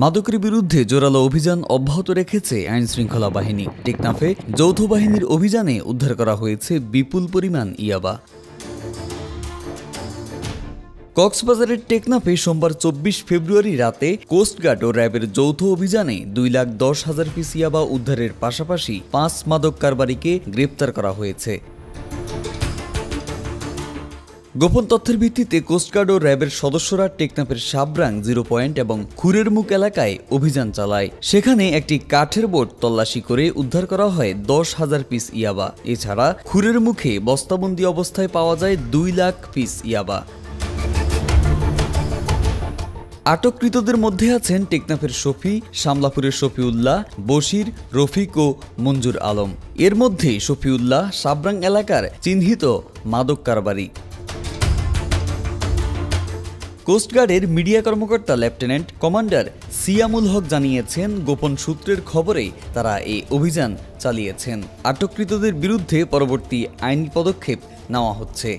মাদকের বিরুদ্ধে জোরালো অভিযান অব্যাহত রেখেছে আইনশৃঙ্খলা বাহিনী। টেকনাফে যৌথ বাহিনীর অভিযানে উদ্ধার করা হয়েছে বিপুল পরিমাণ ইয়াবা। কক্সবাজারের টেকনাফে সোমবার ২৪ ফেব্রুয়ারি রাতে কোস্টগার্ড ও র্যাবের যৌথ অভিযানে ২,১০,০০০ পিস ইয়াবা উদ্ধারের পাশাপাশি ৫ মাদক কারবারিকে গ্রেপ্তার করা হয়েছে। গোপন তথ্যের ভিত্তিতে কোস্টগার্ড ও র্যাবের সদস্যরা টেকনাফের সাবরাং 0 পয়েন্ট এবং খুরের মুখ এলাকায় অভিযান চালায়। সেখানে একটি কাঠের বোট তল্লাশি করে উদ্ধার করা হয় ১০,০০০ পিস ইয়াবা। এছাড়া খুরের মুখে বস্তাবন্দি অবস্থায় পাওয়া যায় ২ লাখ পিস ইয়াবা। আটককৃতদের মধ্যে আছেন টেকনাফের শফি, শামলাপুরের শফিউল্লাহ, বশির, রফিক ও মঞ্জুর আলম। এর মধ্যে শফিউল্লাহ সাবরাং এলাকার চিহ্নিত মাদক কারবারি। কোস্টগার্ডের মিডিয়া কর্মকর্তা লেফটেন্যান্ট কমান্ডার সিয়ামুল হক জানিয়েছেন, গোপন সূত্রের খবরে তারা এই অভিযান চালিয়েছেন। আটককৃতদের বিরুদ্ধে পরবর্তী আইনি পদক্ষেপ নেওয়া হচ্ছে।